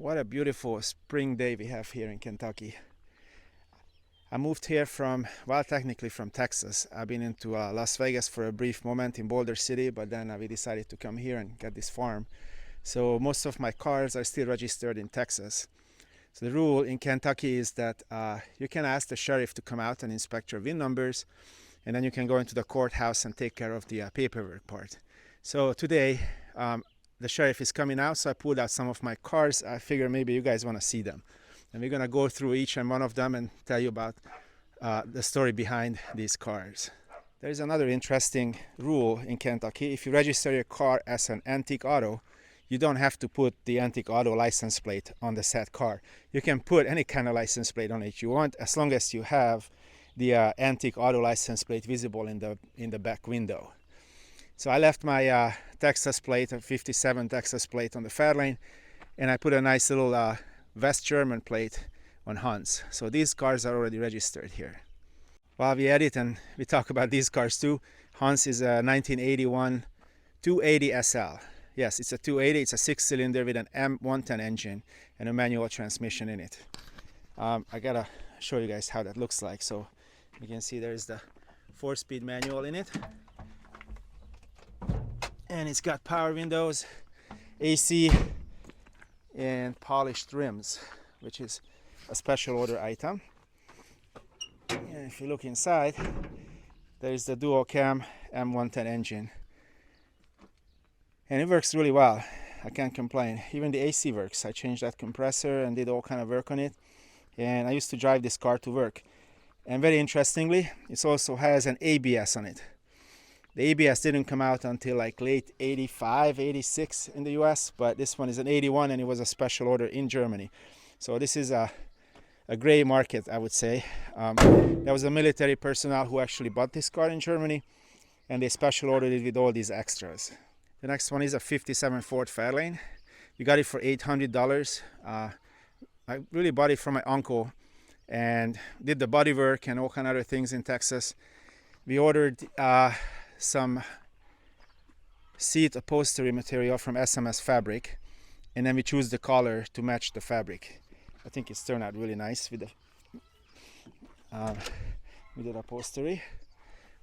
What a beautiful spring day we have here in Kentucky. I moved here from, well, technically from Texas. I've been into Las Vegas for a brief moment in Boulder City, but then we decided to come here and get this farm. So most of my cars are still registered in Texas. So the rule in Kentucky is that you can ask the sheriff to come out and inspect your VIN numbers, and then you can go into the courthouse and take care of the paperwork part. So today, the sheriff is coming out, so I pulled out some of my cars. I figure maybe you guys want to see them. And we're going to go through each and one of them and tell you about the story behind these cars. There's another interesting rule in Kentucky. If you register your car as an antique auto, you don't have to put the antique auto license plate on the said car. You can put any kind of license plate on it you want, as long as you have the antique auto license plate visible in the back window. So I left my Texas plate, a 57 Texas plate on the Fairlane, and I put a nice little West German plate on Hans. So these cars are already registered here. While we edit and we talk about these cars too, Hans is a 1981 280 SL. Yes, it's a 280, it's a 6-cylinder with an M110 engine and a manual transmission in it. I gotta show you guys how that looks like. So you can see there's the 4-speed manual in it. And it's got power windows, AC, and polished rims, which is a special order item. And if you look inside, there's the dual cam M110 engine. And it works really well. I can't complain. Even the AC works. I changed that compressor and did all kind of work on it. And I used to drive this car to work. And very interestingly, it also has an ABS on it. The ABS didn't come out until like late 85, 86 in the US, but this one is an 81 and it was a special order in Germany. So this is a gray market, I would say. There was a military personnel who actually bought this car in Germany, and they special ordered it with all these extras. The next one is a 57 Ford Fairlane. We got it for $800. I really bought it from my uncle and did the body work and all kind of other things in Texas. We ordered some seat upholstery material from SMS Fabric, and then we choose the color to match the fabric. I think it's turned out really nice with the upholstery.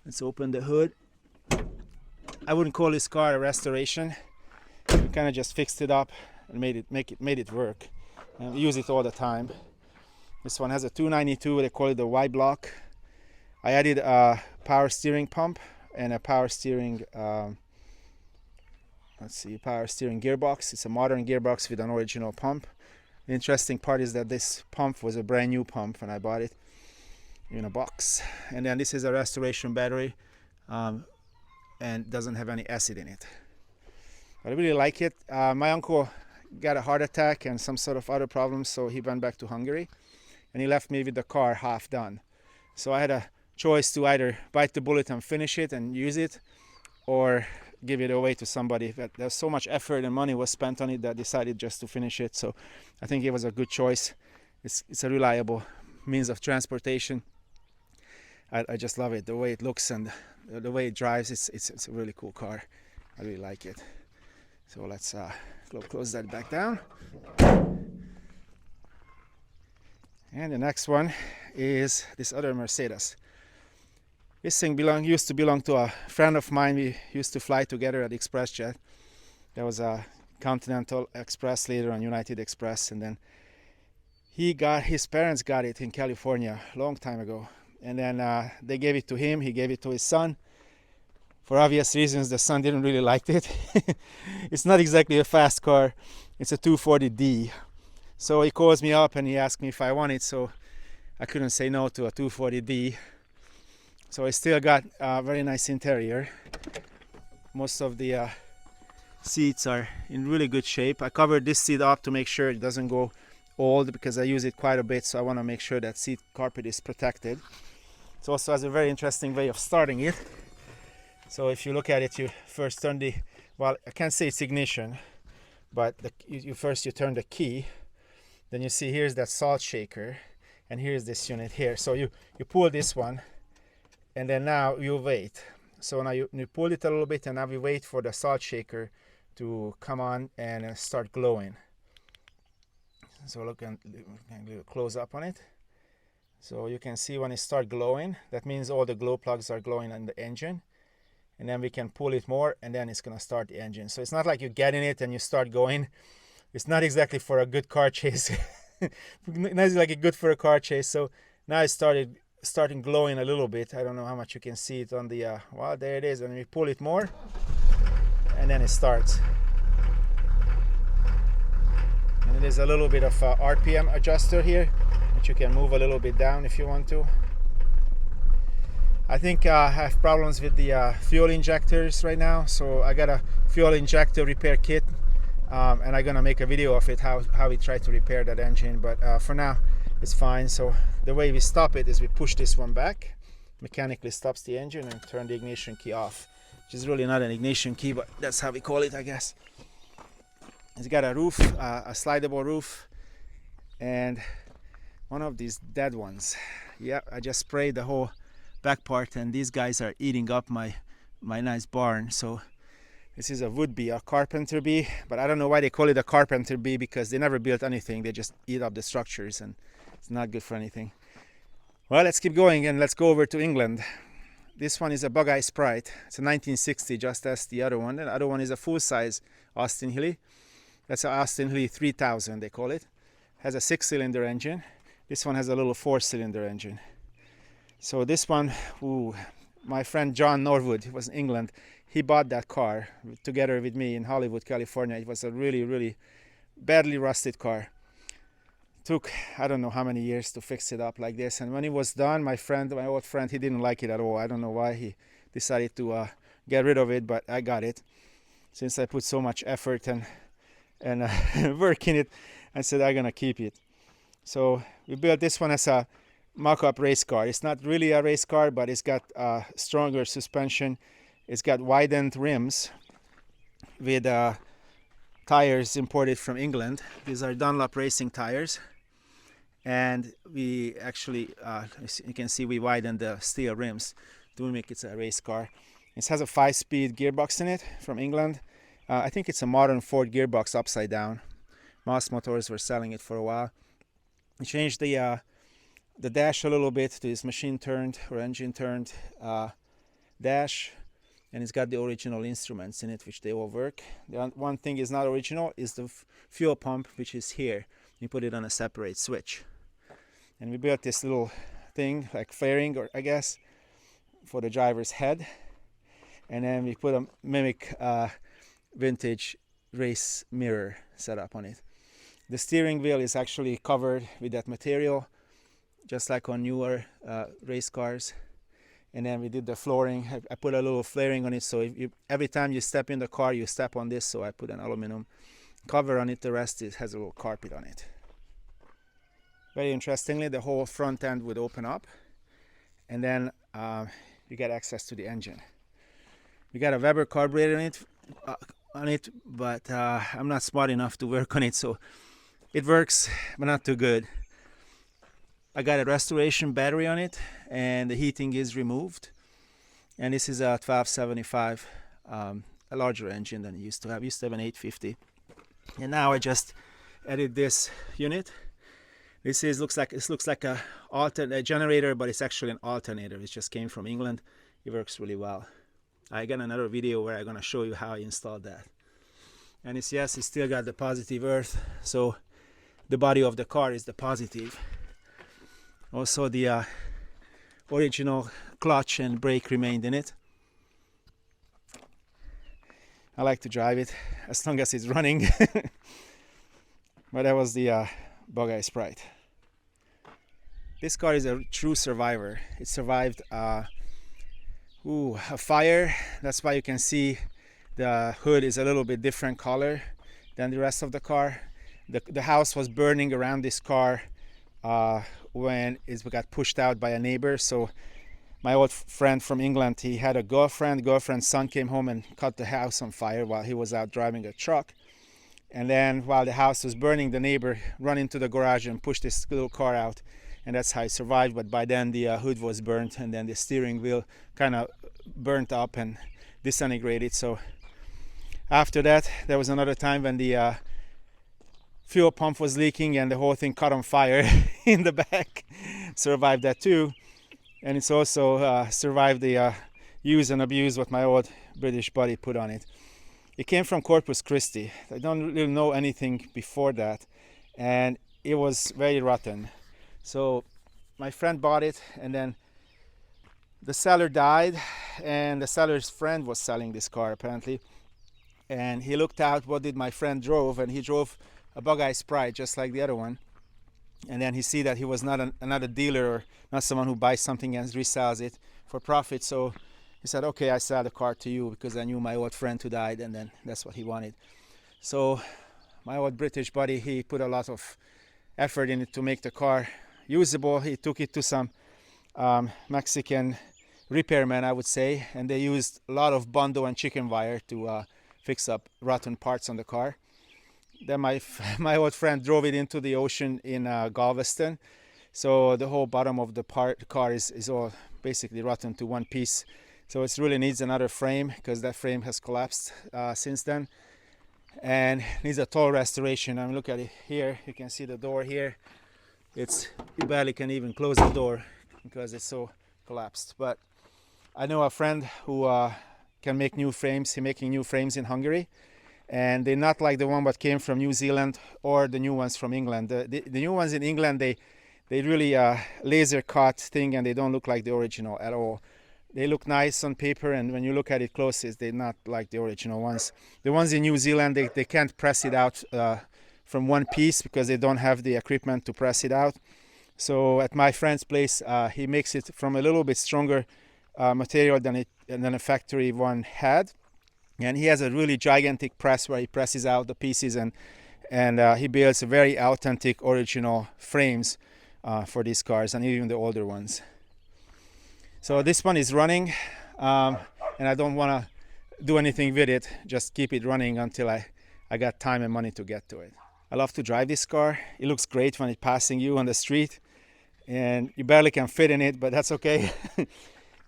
Let's open the hood. I wouldn't call this car a restoration. We kind of just fixed it up and made it work. And we use it all the time. This one has a 292. They call it the Y block. I added a power steering pump and a power steering power steering gearbox. It's a modern gearbox with an original pump. The interesting part is that this pump was a brand new pump when I bought it in a box. And then this is a restoration battery, and doesn't have any acid in it. I really like it. My uncle got a heart attack and some sort of other problems, so he went back to Hungary and he left me with the car half done. So I had a choice to either bite the bullet and finish it and use it, or give it away to somebody. But there's so much effort and money was spent on it that I decided just to finish it. So I think it was a good choice. It's a reliable means of transportation. I just love it, the way it looks and the way it drives. It's a really cool car. I really like it. So let's close that back down. And the next one is this other Mercedes. This thing used to belong to a friend of mine. We used to fly together at ExpressJet. There was a Continental Express, later on United Express, and then his parents got it in California a long time ago. And then they gave it to him. He gave it to his son. For obvious reasons, the son didn't really like it. It's not exactly a fast car. It's a 240D. So he calls me up and he asked me if I want it. So I couldn't say no to a 240D. So I still got a very nice interior. Most of the seats are in really good shape. I covered this seat up to make sure it doesn't go old, because I use it quite a bit, so I want to make sure that seat carpet is protected. It also has a very interesting way of starting it. So if you look at it, you first turn I can't say it's ignition, but you turn the key. Then you see here's that salt shaker, and here's this unit here. So you pull this one, and then now you wait. So now you pull it a little bit, and now we wait for the salt shaker to come on and start glowing. So look and close up on it. So you can see when it starts glowing, that means all the glow plugs are glowing on the engine. And then we can pull it more, and then it's gonna start the engine. So it's not like you get in it and you start going. It's not exactly for a good car chase. Not like good for a car chase. So now it starting glowing a little bit. I don't know how much you can see it on the well, there it is. And we pull it more, and then it starts. And there's a little bit of RPM adjuster here that you can move a little bit down if you want to. I think I have problems with the fuel injectors right now, so I got a fuel injector repair kit, and I'm gonna make a video of it, how we try to repair that engine, but for now it's fine. So the way we stop it is we push this one back, mechanically stops the engine, and turn the ignition key off, which is really not an ignition key, but that's how we call it, I guess. It's got a roof, a slidable roof, and one of these dead ones. Yeah, I just sprayed the whole back part, and these guys are eating up my nice barn. So this is a wood bee, a carpenter bee, but I don't know why they call it a carpenter bee, because they never built anything. They just eat up the structures, and it's not good for anything. Well, let's keep going and let's go over to England. This one is a Eye Sprite. It's a 1960, just as the other one. The other one is a full-size Austin Healey. That's an Austin Healey 3000, they call it. Has a 6-cylinder engine. This one has a little 4-cylinder engine. So this one, ooh, my friend John Norwood, he was in England. He bought that car together with me in Hollywood, California. It was a really, really badly rusted car. Took, I don't know how many years to fix it up like this. And when it was done, my old friend, he didn't like it at all. I don't know why he decided to get rid of it, but I got it. Since I put so much effort and work in it, I said I'm gonna keep it. So we built this one as a mock-up race car. It's not really a race car, but it's got stronger suspension. It's got widened rims with tires imported from England. These are Dunlop racing tires, and we actually you can see we widened the steel rims to make it a race car. It has a 5-speed gearbox in it from England. I think it's a modern Ford gearbox upside down. Moss Motors were selling it for a while. We changed the dash a little bit to this machine turned or engine turned dash, and it's got the original instruments in it, which they all work. The one thing is not original is the fuel pump, which is here. We put it on a separate switch, and we built this little thing like fairing, or I guess, for the driver's head, and then we put a mimic vintage race mirror setup on it. The steering wheel is actually covered with that material, just like on newer race cars. And then we did the flooring. I put a little flaring on it, so every time you step in the car, you step on this. So I put an aluminum cover on it. The rest has a little carpet on it. Very interestingly, the whole front end would open up, and then you get access to the engine. We got a Weber carburetor on it, but I'm not smart enough to work on it, so it works, but not too good. I got a restoration battery on it, and the heating is removed. And this is a 1275, a larger engine than it used to have. It used to have an 850, and now I just added this unit. This looks like a generator, but it's actually an alternator. It just came from England. It works really well. I got another video where I'm gonna show you how I installed that. And it's still got the positive earth, so the body of the car is the positive. Also, the original clutch and brake remained in it. I like to drive it as long as it's running. But that was the Eye Sprite. This car is a true survivor. It survived a fire. That's why you can see the hood is a little bit different color than the rest of the car. The house was burning around this car when it got pushed out by a neighbor. So my old friend from England, he had a girlfriend's son came home and caught the house on fire while he was out driving a truck. And then while the house was burning, the neighbor ran into the garage and pushed this little car out, and that's how he survived. But by then the hood was burnt, and then the steering wheel kind of burnt up and disintegrated. So after that, there was another time when the fuel pump was leaking and the whole thing caught on fire in the back. Survived that too. And it's also survived the use and abuse what my old British buddy put on it. It came from Corpus Christi. I don't really know anything before that, and it was very rotten. So my friend bought it, and then the seller died, and the seller's friend was selling this car apparently. And he looked out what did my friend drove, and he drove a bug Eye Sprite just like the other one. And then he see that he was not another dealer or not someone who buys something and resells it for profit. So he said, okay, I sell the car to you because I knew my old friend who died, and then that's what he wanted. So my old British buddy, he put a lot of effort in it to make the car usable. He took it to some Mexican repairman, I would say, and they used a lot of bondo and chicken wire to fix up rotten parts on the car. Then my old friend drove it into the ocean in Galveston. So the whole bottom of the car is all basically rotten to one piece. So it really needs another frame because that frame has collapsed since then, and needs a total restoration. I mean, look at it here. You can see the door here. You barely can even close the door because it's so collapsed. But I know a friend who can make new frames. He's making new frames in Hungary, and they're not like the one that came from New Zealand or the new ones from England. The new ones in England, they really laser cut thing, and they don't look like the original at all. They look nice on paper, and when you look at it closely, they're not like the original ones. The ones in New Zealand, they can't press it out from one piece because they don't have the equipment to press it out. So at my friend's place, he makes it from a little bit stronger material than a factory one had. And he has a really gigantic press where he presses out the pieces, and he builds very authentic original frames for these cars, and even the older ones. So this one is running, and I don't want to do anything with it, just keep it running until I got time and money to get to it. I love to drive this car. It looks great when it's passing you on the street, and you barely can fit in it, but that's okay.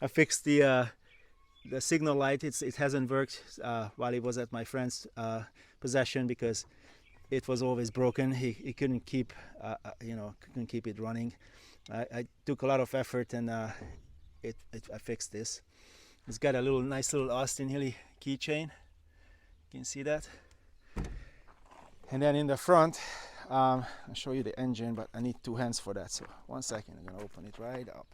I fixed the signal light. It hasn't worked while it was at my friend's possession because it was always broken. He couldn't keep couldn't keep it running. I took a lot of effort, and I fixed this. It's got a nice little Austin Hilly keychain. You can see that. And then in the front, I'll show you the engine, but I need two hands for that. So 1 second, I'm gonna open it right up.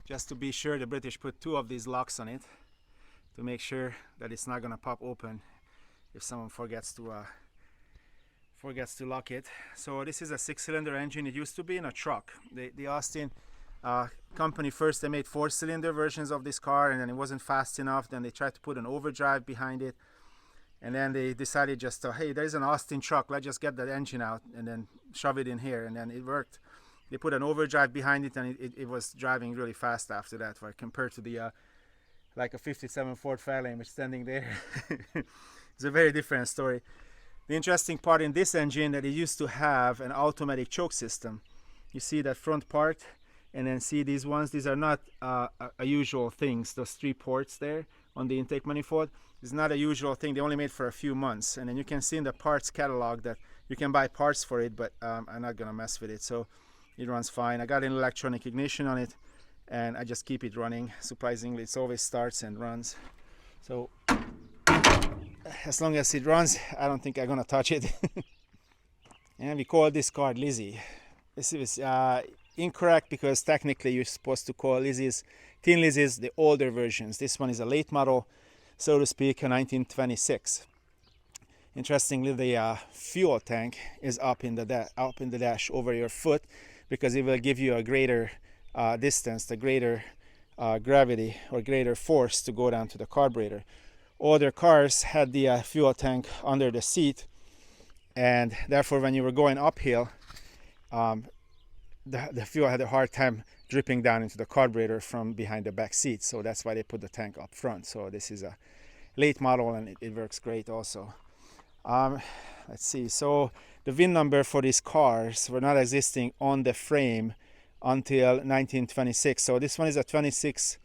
Just to be sure, the British put two of these locks on it to make sure that it's not gonna pop open if someone forgets to lock it. So this is a 6-cylinder engine. It used to be in a truck. The Austin company first, they made 4-cylinder versions of this car, and then it wasn't fast enough. Then they tried to put an overdrive behind it, and then they decided just hey, there's an Austin truck, let's just get that engine out and then shove it in here, and then it worked. They put an overdrive behind it, and it was driving really fast after that, compared to the like a 57 Ford Fairlane which is standing there. It's a very different story. The interesting part in this engine that it used to have an automatic choke system. You see that front part, and then see these ones. These are not a usual things. Those 3 ports there on the intake manifold is not a usual thing. They only made for a few months, and then you can see in the parts catalog that you can buy parts for it, but I'm not gonna mess with it. So it runs fine. I got an electronic ignition on it, and I just keep it running. Surprisingly, it always starts and runs. So as long as it runs, I don't think I'm gonna touch it. And we call this car Lizzy. This is incorrect because technically you're supposed to call Lizzy's, Tin Lizzy's, the older versions. This one is a late model, so to speak, a 1926. Interestingly, the fuel tank is up in the dash over your foot, because it will give you a greater distance, the greater gravity or greater force to go down to the carburetor. Older cars had the fuel tank under the seat, and therefore when you were going uphill, the fuel had a hard time dripping down into the carburetor from behind the back seat. So that's why they put the tank up front. So this is a late model, and it works great also. Let's see, so the VIN number for these cars were not existing on the frame until 1926. So this one is a 26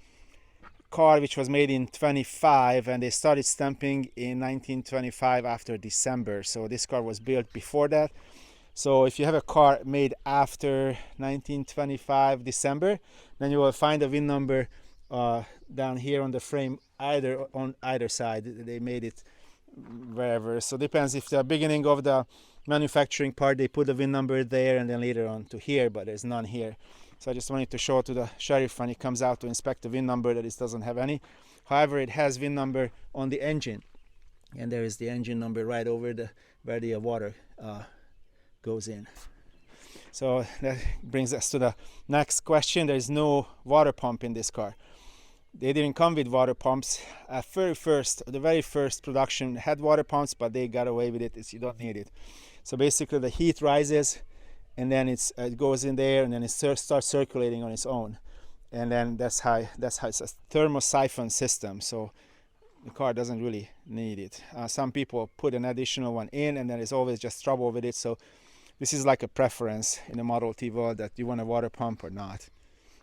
car which was made in 25, and they started stamping in 1925 after December. So this car was built before that. So if you have a car made after 1925 December, then you will find a VIN number down here on the frame, on either side. They made it wherever. So depends, if the beginning of the manufacturing part they put the VIN number there, and then later on to here, but there's none here. So I just wanted to show to the sheriff when he comes out to inspect the VIN number that it doesn't have any. However, it has VIN number on the engine, and there is the engine number right over where the water goes in. So that brings us to the next question. There is no water pump in this car. They didn't come with water pumps. The very first production had water pumps, but they got away with it. You don't need it. So basically the heat rises, and then it goes in there, and then it starts circulating on its own, and then that's how it's a thermosiphon system. So the car doesn't really need it. Some people put an additional one in, and then there's always just trouble with it. So this is like a preference in the Model T world, that you want a water pump or not.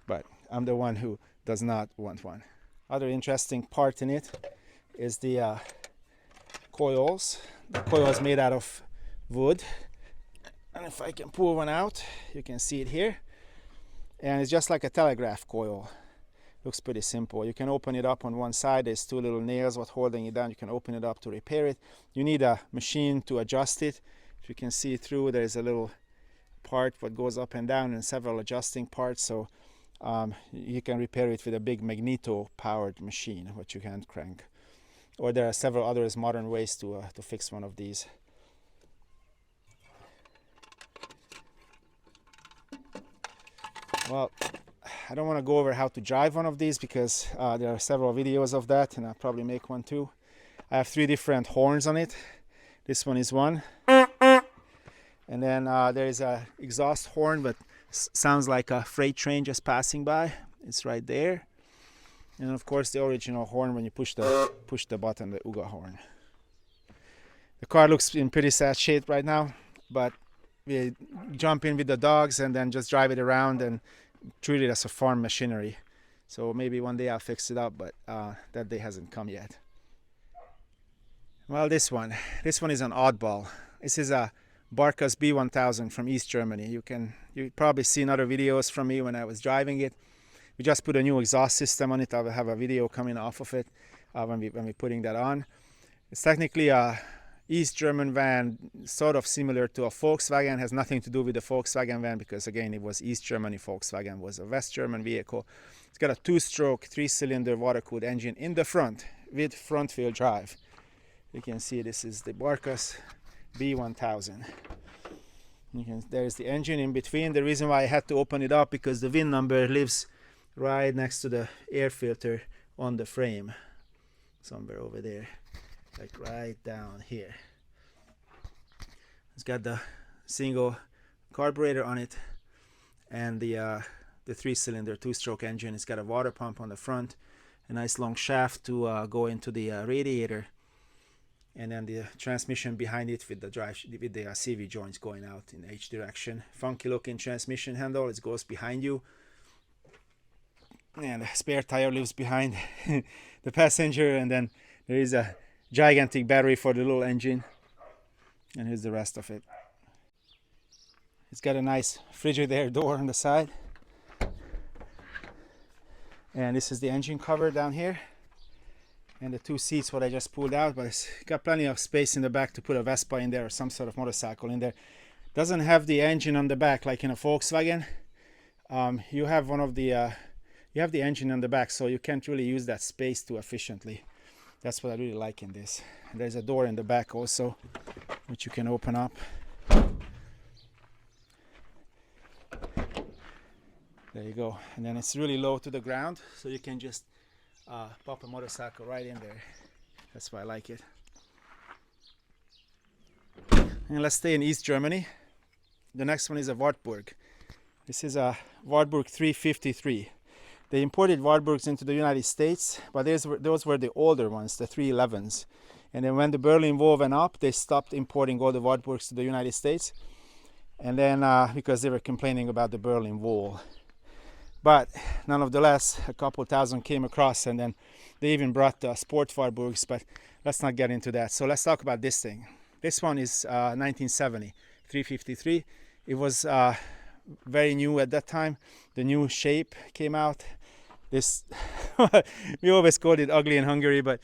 But I'm the one who does not want one. Other interesting part in it is the coils. The coil is made out of wood, and if I can pull one out, you can see it here, and it's just like a telegraph coil. Looks pretty simple. You can open it up on one side. There's two little nails what holding it down. You can open it up to repair it. You need a machine to adjust it. If you can see through, there's a little part what goes up and down, and several adjusting parts. So you can repair it with a big magneto powered machine, what you can crank, or there are several others modern ways to fix one of these. Well, I don't want to go over how to drive one of these, because there are several videos of that, and I'll probably make one too. I have 3 different horns on it. This one is one, and then there is a exhaust horn, but sounds like a freight train just passing by. It's right there. And of course the original horn when you push the button, the Uga horn. The car looks in pretty sad shape right now, but we jump in with the dogs and then just drive it around and treat it as a farm machinery. So maybe one day I'll fix it up, but that day hasn't come yet. Well, this one is an oddball. This is a Barkas B1000 from East Germany. You probably seen other videos from me when I was driving it. We just put a new exhaust system on it. I will have a video coming off of it when we're putting that on. It's technically a East German van, sort of similar to a Volkswagen. Has nothing to do with the Volkswagen van, because again it was East Germany. Volkswagen was a West German vehicle. It's got a 2-stroke 3-cylinder water-cooled engine in the front with front-wheel drive. You can see this is the Barkas B1000. There's the engine in between. The reason why I had to open it up, because the VIN number lives right next to the air filter on the frame, somewhere over there, like right down here. It's got the single carburetor on it, and the 3-cylinder 2-stroke engine. It's got a water pump on the front, a nice long shaft to go into the radiator, and then the transmission behind it with the CV joints going out in each direction. Funky looking transmission handle. It goes behind you, and the spare tire lives behind the passenger, and then there is a gigantic battery for the little engine, and here's the rest of it. It's got a nice Frigidaire door on the side, and this is the engine cover down here, and the 2 seats what I just pulled out, but it's got plenty of space in the back to put a Vespa in there or some sort of motorcycle in there. Doesn't have the engine on the back like in a Volkswagen. You have the engine on the back, so you can't really use that space too efficiently. That's what I really like in this. And there's a door in the back also, which you can open up. There you go. And then it's really low to the ground, so you can just pop a motorcycle right in there. That's why I like it. And let's stay in East Germany. The next one is a Wartburg. This is a Wartburg 353. They imported Wartburgs into the United States, but those were the older ones, the 311s. And then when the Berlin Wall went up, they stopped importing all the Wartburgs to the United States. And then because they were complaining about the Berlin Wall. But nonetheless, a couple thousand came across, and then they even brought sport Wartburgs, but let's not get into that. So let's talk about this thing. This one is 1970, 353. It was very new at that time. The new shape came out. This we always called it ugly in Hungary, but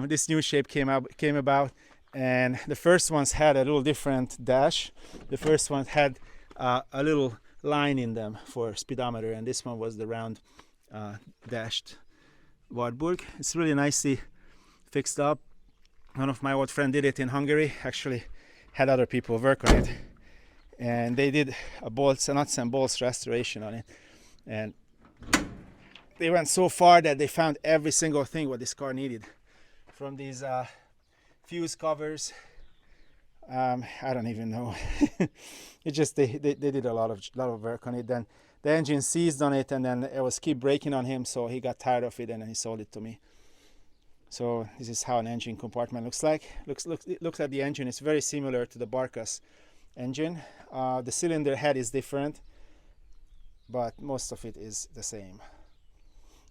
this new shape came about, and the first ones had a little different dash. The first one had a little line in them for speedometer, and this one was the round dashed Wartburg. It's really nicely fixed up. One of my old friends did it in Hungary, actually had other people work on it, and they did a nuts and bolts restoration on it, and they went so far that they found every single thing what this car needed, from these fuse covers. I don't even know. It just they did a lot of work on it. Then the engine seized on it, and then it was keep breaking on him, so he got tired of it, and then he sold it to me. So this is how an engine compartment looks like. Looks at the engine. It's very similar to the Barkas engine. The cylinder head is different, but most of it is the same.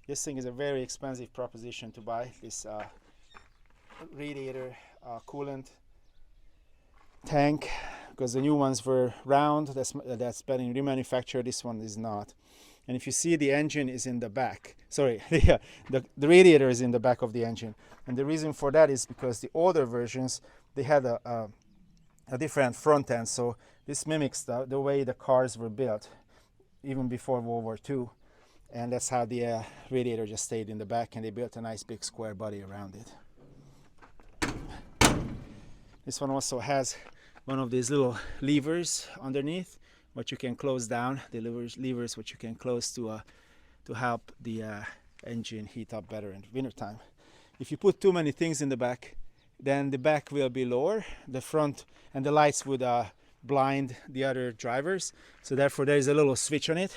This thing is a very expensive proposition to buy. This radiator coolant tank, because the new ones were round. That's been remanufactured. This one is not. And if you see, the engine is in the back. Sorry, the radiator is in the back of the engine. And the reason for that is because the older versions, they had a different front end. So this mimics the way the cars were built, even before World War II. And that's how the radiator just stayed in the back, and they built a nice big square body around it. This one also has one of these little levers underneath, what you can close down. The levers which you can close to help the engine heat up better in wintertime. If you put too many things in the back, then the back will be lower, the front and the lights would blind the other drivers. So therefore there is a little switch on it,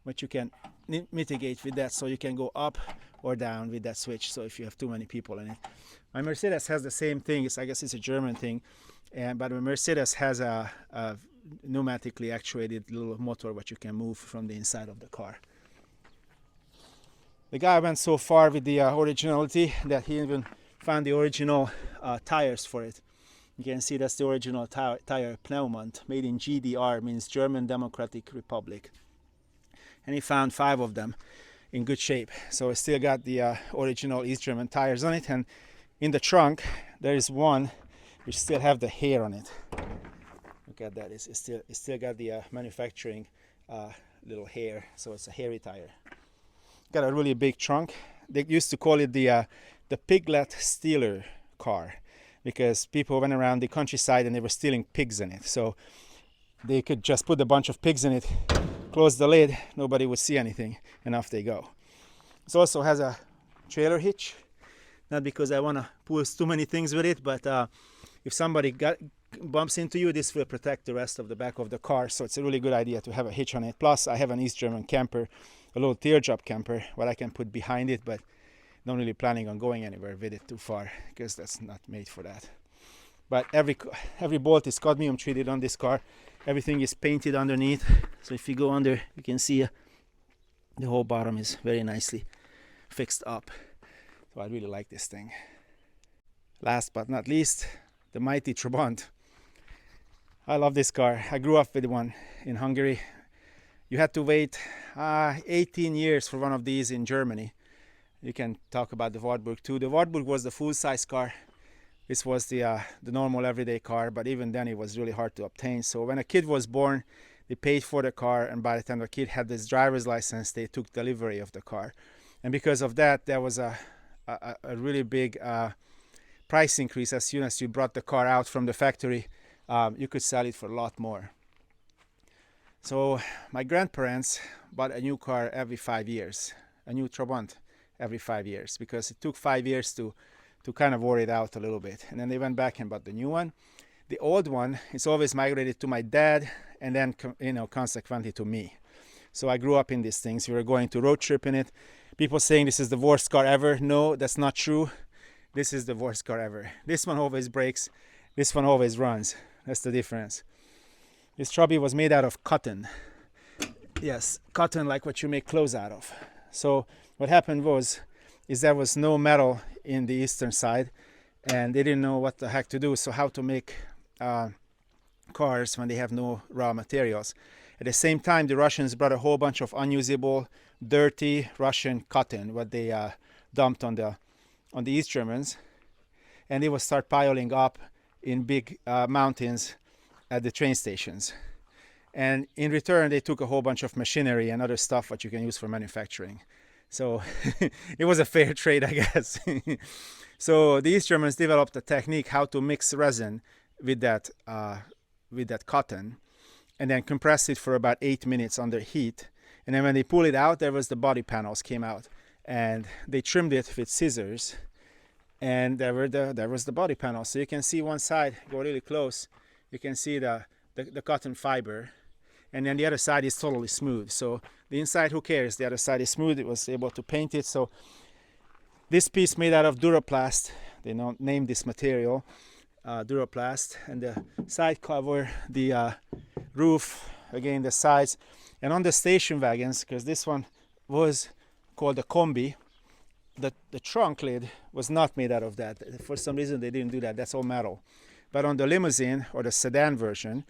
which you can mitigate with that, so you can go up or down with that switch. So if you have too many people in it, my Mercedes has the same thing. I guess it's a German thing, but the Mercedes has a pneumatically actuated little motor which you can move from the inside of the car. The guy went so far with the originality that he even found the original tires for it. You can see that's the original tire Pneumont, made in GDR, means German Democratic Republic. And he found 5 of them in good shape. So I still got the original East German tires on it, and in the trunk there is one which still have the hair on it. Look at that, it's still got the manufacturing little hair, so it's a hairy tire. Got a really big trunk. They used to call it the piglet stealer car, because people went around the countryside and they were stealing pigs in it. So they could just put a bunch of pigs in it, close the lid, nobody would see anything, and off they go. It also has a trailer hitch, not because I want to pull too many things with it, but if somebody bumps into you, this will protect the rest of the back of the car. So it's a really good idea to have a hitch on it. Plus I have an East German camper, a little teardrop camper, what I can put behind it, but not really planning on going anywhere with it too far, because that's not made for that. But every bolt is cadmium treated on this car. Everything is painted underneath, so if you go under, you can see the whole bottom is very nicely fixed up. So I really like this thing. Last but not least, the mighty Trabant. I love this car. I grew up with one in Hungary. You had to wait 18 years for one of these in Germany. You can talk about the Wartburg too. The Wartburg was the full-size car. This was the normal everyday car, but even then it was really hard to obtain. So when a kid was born, they paid for the car, and by the time the kid had his driver's license, they took delivery of the car. And because of that, there was a really big price increase. As soon as you brought the car out from the factory, you could sell it for a lot more. So my grandparents bought a new car every 5 years, a new Trabant every 5 years, because it took 5 years to kind of wore it out a little bit. And then they went back and bought the new one. The old one is always migrated to my dad, and then consequently to me. So I grew up in these things. We were going to road trip in it. People saying this is the worst car ever. No, that's not true. This is the worst car ever. This one always breaks. This one always runs. That's the difference. This Trabi was made out of cotton. Yes, cotton like what you make clothes out of. So what happened is there was no metal in the eastern side, and they didn't know what the heck to do. So how to make cars when they have no raw materials. At the same time, the Russians brought a whole bunch of unusable, dirty Russian cotton, what they dumped on the East Germans, and they would start piling up in big mountains at the train stations. And in return, they took a whole bunch of machinery and other stuff what you can use for manufacturing. So it was a fair trade, I guess. So the East Germans developed a technique how to mix resin with that cotton, and then compress it for about 8 minutes under heat. And then when they pull it out, there was the body panels came out, and they trimmed it with scissors, and there was the body panel. So you can see one side, go really close, you can see the cotton fiber, and then the other side is totally smooth. So the inside, who cares? The other side is smooth. It was able to paint it. So this piece made out of Duraplast, they named this material Duraplast, and the side cover, the roof, again the sides, and on the station wagons, because this one was called a combi, the trunk lid was not made out of that. For some reason they didn't do that. That's all metal. But on the limousine or the sedan version,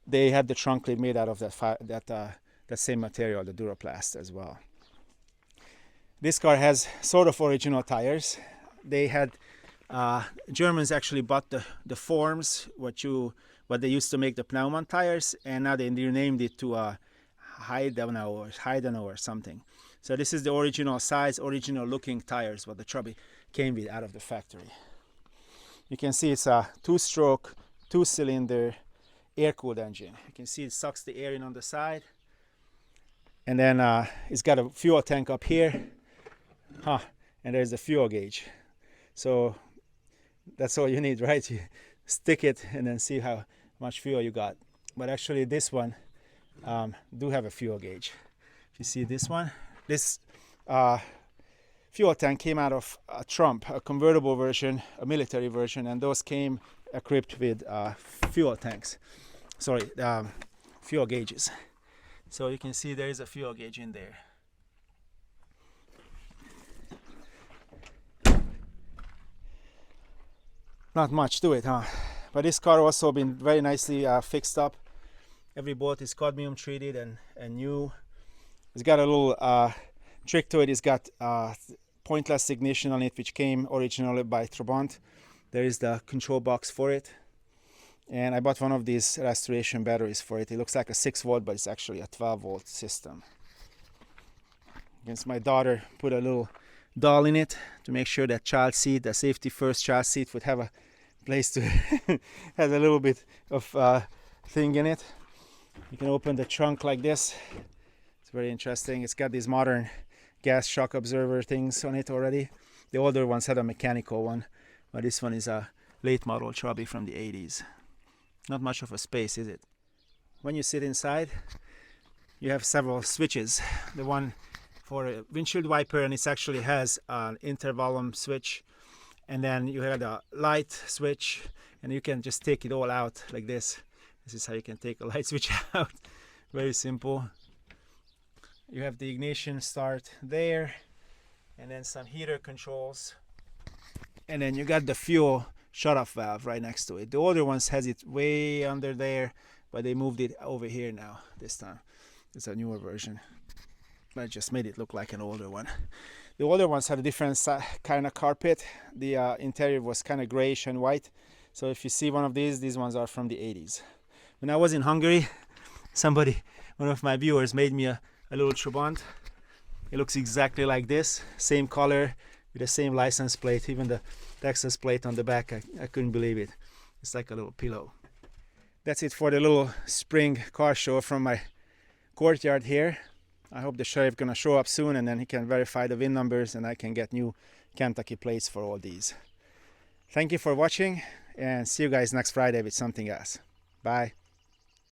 they had the trunk lid made out of that same material, the Duraplast as well. This car has sort of original tires. They had Germans actually bought the forms what they used to make the Pneumann tires, and now they renamed it to Heidenau or something. So this is the original size, original looking tires what the Chubby came with out of the factory. You can see it's a 2-stroke, 2-cylinder air-cooled engine. You can see it sucks the air in on the side, and then it's got a fuel tank up here, and there's the fuel gauge. So that's all you need, right? You stick it and then see how much fuel you got. But actually this one do have a fuel gauge. If you see this one, this fuel tank came out of a Trump, a convertible version, a military version, and those came equipped with fuel tanks. Sorry, fuel gauges. So you can see there is a fuel gauge in there. Not much to it, huh? But this car also been very nicely fixed up. Every bolt is cadmium treated and new. It's got a little trick to it. It's got pointless ignition on it, which came originally by Trabant. There is the control box for it. And I bought one of these restoration batteries for it. It looks like a 6-volt, but it's actually a 12-volt system. Against my daughter put a little doll in it to make sure that child seat, the safety first child seat, would have a place to has a little bit of thing in it. You can open the trunk like this. It's very interesting. It's got these modern gas shock absorber things on it already. The older ones had a mechanical one, but this one is a late model Chubby from the 80s. Not much of a space, is it? When you sit inside, you have several switches. The one for a windshield wiper, and it actually has an intervolume switch, and then you have the light switch, and you can just take it all out like this. This is how you can take a light switch out. Very simple. You have the ignition start there, and then some heater controls, and then you got the fuel shut-off valve right next to it. The older ones has it way under there, but they moved it over here now this time. It's a newer version. I just made it look like an older one. The older ones had a different kind of carpet. The interior was kind of grayish and white. So if you see one of these ones are from the 80s. When I was in Hungary, one of my viewers made me a little Trabant. It looks exactly like this, same color, with the same license plate, even the Texas plate on the back. I couldn't believe it. It's like a little pillow. That's it for the little spring car show from my courtyard here. I hope the sheriff gonna show up soon, and then he can verify the VIN numbers, and I can get new Kentucky plates for all these. Thank you for watching, and see you guys next Friday with something else. Bye.